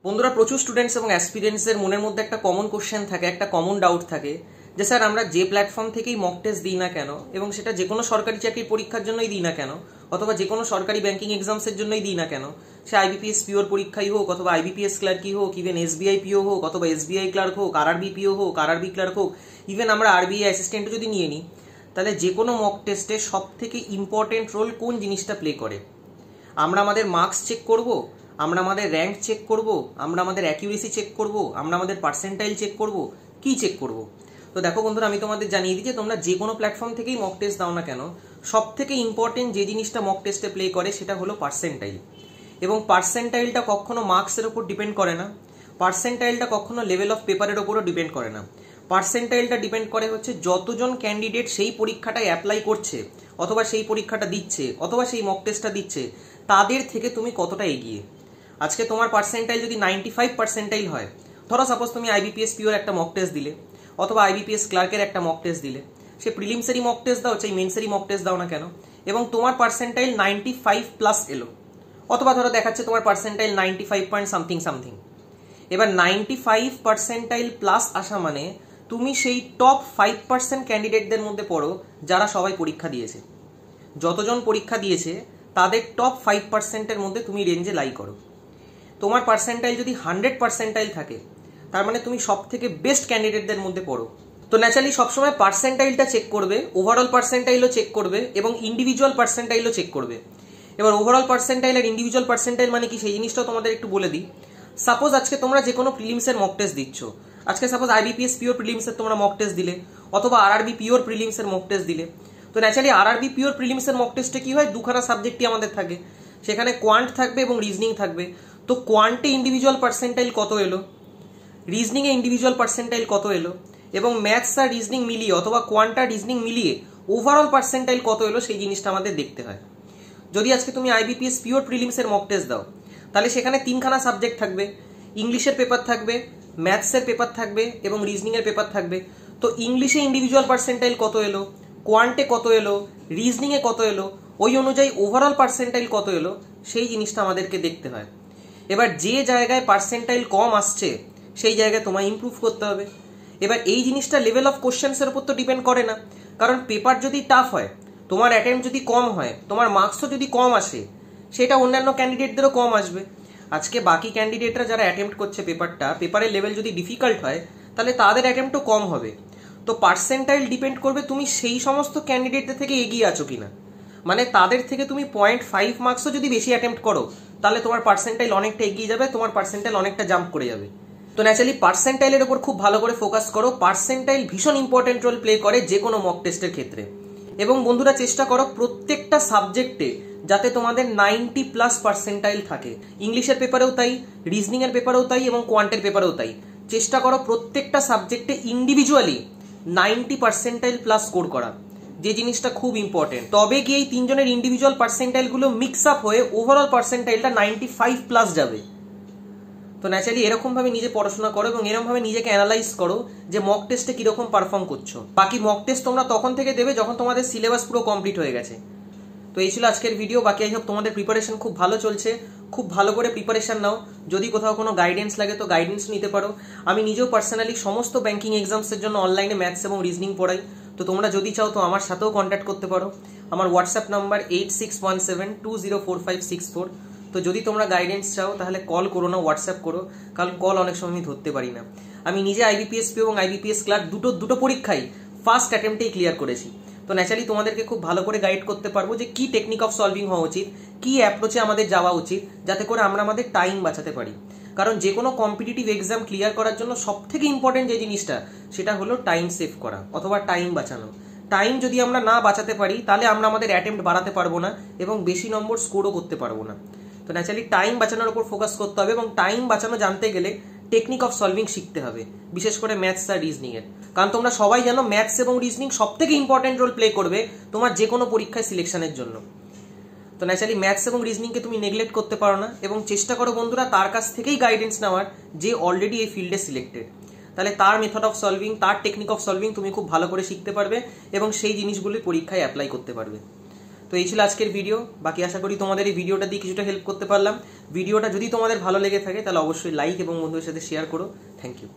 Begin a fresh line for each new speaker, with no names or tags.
বন্ধুরা প্রচুর স্টুডেন্টস এবং অ্যাসপিরেন্টসের মনের মধ্যে একটা কমন কোশ্চেন থাকে, একটা কমন ডাউট থাকে যে স্যার আমরা যে প্ল্যাটফর্ম থেকেই মক টেস্ট দিই না কেন, এবং সেটা যে কোনো সরকারি চাকরির পরীক্ষার জন্যই দিই না কেন, অথবা যে কোনো সরকারি ব্যাংকিং এক্সামসের জন্যই দিই না কেন, সে আইবিপিএস পিওর পরীক্ষাই হোক, অথবা আইবিপিএস ক্লার্কই হোক, ইভেন এসবিআই পিও হোক, অথবা এসবিআই ক্লার্ক হোক, আরআরবি পিও হোক, আরআরবি ক্লার্ক হোক, ইভেন আমরা আরবিআই অ্যাসিস্ট্যান্টও যদি নিয়ে নিই, তাহলে যে কোনো মক টেস্টে সব থেকে ইম্পর্টেন্ট রোল কোন জিনিসটা প্লে করে? আমরা আমাদের মার্কস চেক করব, আমরা আমাদের র্যাঙ্ক চেক করব, আমরা আমাদের অ্যাকিউরেসি চেক করব, আমরা আমাদের পার্সেন্টাইল চেক করব, কি চেক করব? তো দেখো বন্ধুরা, আমি তোমাদের জানিয়ে দিই যে তোমরা যে কোনো প্ল্যাটফর্ম থেকেই মক টেস্ট দাও না কেন, সব থেকে ইম্পর্টেন্ট যে জিনিসটা মক টেস্টে প্লে করে সেটা হলো পার্সেন্টাইল। এবং পার্সেন্টাইলটা কখনো মার্কসের ওপর ডিপেন্ড করে না, পার্সেন্টাইলটা কখনো লেভেল অফ পেপারের ওপরও ডিপেন্ড করে না। পার্সেন্টাইলটা ডিপেন্ড করে হচ্ছে যতজন ক্যান্ডিডেট সেই পরীক্ষাটায় অ্যাপ্লাই করছে, অথবা সেই পরীক্ষাটা দিচ্ছে, অথবা সেই মক টেস্টটা দিচ্ছে, তাদের থেকে তুমি কতটা এগিয়ে। আজকে তোমার পার্সেন্টাইল যদি 95 পার্সেন্টাইল হয়, ধরো সাপোজ তুমি আইবিপিএস পিওর একটা মক টেস্ট দিলে, অথবা আইবিপিএস ক্লার্কের একটা মক টেস্ট দিলে, সে প্রিলিমসেরই মক টেস্ট দাও চাই মেন্সেরই মক টেস্ট দাও না কেন, এবং তোমার পার্সেন্টাইল 95 প্লাস এলো, অথবা ধরো দেখাচ্ছে তোমার পার্সেন্টাইল 95 পয়েন্ট সামথিং সামথিং। এবার 95 পার্সেন্টাইল প্লাস আসা মানে তুমি সেই টপ 5% ক্যান্ডিডেটদের মধ্যে পড়ো যারা সবাই পরীক্ষা দিয়েছে। যতজন পরীক্ষা দিয়েছে তাদের টপ 5%-এর মধ্যে তুমি রেঞ্জে লাই করো। তোমার পার্সেন্টাইল যদি 100 পার্সেন্টাইল থাকে, তার মানে তুমি সব থেকে বেস্ট ক্যান্ডিডেটদের মধ্যে পড়ো। তো ন্যাচারালি সবসময় পার্সেন্টাইলটা চেক করবে, ওভারঅল পার্সেন্টাইলও চেক করবে, এবং ইন্ডিভিজুয়াল পার্সেন্টাইলও চেক করবে। এবার ওভারঅল পার্সেন্টাইল আর ইন্ডিভিজুয়াল পার্সেন্টাইল মানে কি, সেই জিনিসটাও তোমাদের একটু বলে দিই। সাপোজ আজকে তোমরা যে কোনো প্রিলিমসের মক টেস্ট দিচ্ছ, আজকে সাপোজ আইবিপিএস পিওর প্রিলিমসের তোমরা মক টেস্ট দিলে, অথবা আরআরবি পিওর প্রিলিমসের মক টেস্ট দিলে। তো ন্যাচারালি আরআরবি পিওর প্রিলিমসের মক টেস্টে কি হয়, দুখানা সাবজেক্টই আমাদের থাকে, সেখানে কোয়ান্ট থাকবে এবং রিজনিং থাকবে। তো কোয়ান্টে ইন্ডিভিজুয়াল পার্সেন্টাইল কত এলো, রিজনিংয়ে ইন্ডিভিজুয়াল পার্সেন্টাইল কত এলো, এবং ম্যাথস আর রিজনিং মিলিয়ে অথবা কোয়ান্ট আর রিজনিং মিলিয়ে ওভারঅল পার্সেন্টাইল কত এলো, সেই জিনিসটা আমাদের দেখতে হয়। যদি আজকে তুমি আইবিপিএস পিওর প্রিলিমসের মক টেস্ট দাও, তাহলে সেখানে তিনখানা সাবজেক্ট থাকবে, ইংলিশের পেপার থাকবে, ম্যাথসের পেপার থাকবে, এবং রিজনিংয়ের পেপার থাকবে। তো ইংলিশে ইন্ডিভিজুয়াল পার্সেন্টাইল কত এলো, কোয়ান্টে কত এলো, রিজনিংয়ে কত এলো, ওই অনুযায়ী ওভারঅল পার্সেন্টাইল কত এলো, সেই জিনিসটা আমাদেরকে দেখতে হয়। এবার যে জায়গায় পার্সেন্টাইল কম আসছে সেই জায়গায় তোমায় ইমপ্রুভ করতে হবে। এবার এই জিনিসটা লেভেল অফ কোশ্চেন্সের উপর তো ডিপেন্ড করে না, কারণ পেপার যদি টাফ হয়, তোমার অ্যাটেম্প যদি কম হয়, তোমার মার্কসও যদি কম আসে, সেটা অন্যান্য ক্যান্ডিডেটদেরও কম আসবে। আজকে বাকি ক্যান্ডিডেটরা যারা অ্যাটেম্প করছে পেপারের লেভেল যদি ডিফিকাল্ট হয়, তাহলে তাদের অ্যাটেম্পটও কম হবে। তো পার্সেন্টাইল ডিপেন্ড করবে তুমি সেই সমস্ত ক্যান্ডিডেটদের থেকে এগিয়ে আছো কিনা। মানে তাদের থেকে তুমি 0.5 মার্কসও যদি বেশি অ্যাটেম্প করো, তাহলে তোমার পার্সেন্টাইল অনেকটা এগিয়ে যাবে, তোমার পার্সেন্টাইল অনেকটা জাম্প করে যাবে। তো ন্যাচারালি পার্সেন্টাইলের উপর খুব ভালো করে ফোকাস করো। পার্সেন্টাইল ভীষণ ইম্পর্টেন্ট রোল প্লে করে যে কোনো মক টেস্টের ক্ষেত্রে। এবং বন্ধুরা চেষ্টা করো প্রত্যেকটা সাবজেক্টে যাতে তোমাদের 90+ পার্সেন্টাইল থাকে। ইংলিশের পেপারেও তাই, রিজনিং এর পেপারেও তাই, এবং কোয়ান্টের পেপারেও তাই। চেষ্টা করো প্রত্যেকটা সাবজেক্টে ইন্ডিভিজুয়ালি 90 পার্সেন্টাইল প্লাস স্কোর করা, যে জিনিসটা খুব ইম্পর্টেন্ট। তবে কি এই তিনজনের ইন্ডিভিজুয়াল পার্সেন্টাইল গুলো মিক্স আপ হয়ে ওভারঅল পার্সেন্টাইলটা 95+ যাবে। তো ন্যাচারালি এরকম ভাবে নিজে পড়াশোনা করো, এবং এরকম ভাবে নিজেকে অ্যানালাইজ করো যে মক টেস্টে কিরকম পারফর্ম করছো। বাকি মক টেস্ট তোমরা তখন থেকে দেবে যখন তোমাদের সিলেবাস পুরো কমপ্লিট হয়ে গেছে। তো এই ছিল আজকের ভিডিও। বাকি আই হোপ তোমাদের প্রিপারেশন খুব ভালো চলছে, খুব ভালো করে প্রিপারেশন নাও। যদি কোথাও কোনো গাইডেন্স লাগে তো গাইডেন্স নিতে পারো। আমি নিজেও পার্সোনালি সমস্ত ব্যাংকিং এক্সামসের জন্য অনলাইনে ম্যাথস এবং রিজনিং পড়াই। তো তোমরা যদি চাও তো আমার সাথেও কন্ট্যাক্ট করতে পারো। আমার হোয়াটসঅ্যাপ নাম্বার 8617204564। তো যদি তোমরা গাইডেন্স চাও তাহলে কল করো না, হোয়াটসঅ্যাপ করো, কারণ কল অনেক সময় আমি ধরতে পারি না। আমি নিজে আইবিপিএস এবং আইবিপিএস ক্লার্ক দুটো পরীক্ষাই ফার্স্ট অ্যাটেম্পটেই ক্লিয়ার করেছি। তো ন্যাচারালি তোমাদেরকে খুব ভালো করে গাইড করতে পারবো যে কি টেকনিক অফ সলভিং হওয়া উচিত, কি অ্যাপ্রোচে আমাদের যাওয়া উচিত, যাতে করে আমরা আমাদের টাইম বাঁচাতে পারি। কারণ যে কোনো কম্পিটিটিভ এক্সাম ক্লিয়ার করার জন্য সব থেকে ইম্পর্টেন্ট যে জিনিসটা, সেটা হলো টাইম সেভ করা অথবা টাইম বাঁচানো। টাইম যদি আমরা না বাঁচাতে পারি, তাহলে আমরা আমাদের অ্যাটেম্প্ট বাড়াতে পারবো না এবং বেশি নম্বর স্কোরও করতে পারবো না। তো ন্যাচারালি টাইম বাঁচানোর উপর ফোকাস করতে হবে, এবং টাইম বাঁচানো জানতে গেলে টেকনিক অফ সলভিং শিখতে হবে, বিশেষ করে ম্যাথস আর রিজনিং এর। কারণ তোমরা সবাই জানো ম্যাথস এবং রিজনিং সব থেকে ইম্পর্টেন্ট রোল প্লে করবে তোমার যে কোনো পরীক্ষায় সিলেকশনের জন্য। তো ন্যাচারালি ম্যাথস এবং রিজনিংকে তুমি নেগলেক্ট করতে পারো না, এবং চেষ্টা করো বন্ধুরা তার কাছ থেকেই গাইডেন্স নেওয়ার যে অলরেডি এই ফিল্ডে সিলেক্টেড। তাহলে তার মেথড অফ সলভিং, তার টেকনিক অফ সলভিং তুমি খুব ভালো করে শিখতে পারবে, এবং সেই জিনিসগুলি পরীক্ষায় অ্যাপ্লাই করতে পারবে। তো এই ছিল আজকের ভিডিও। বাকি আশা করি তোমাদের এই ভিডিওটা দিয়ে কিছুটা হেল্প করতে পারলাম। ভিডিওটা যদি তোমাদের ভালো লেগে থাকে তাহলে অবশ্যই লাইক এবং বন্ধুদের সাথে শেয়ার করো। Thank you.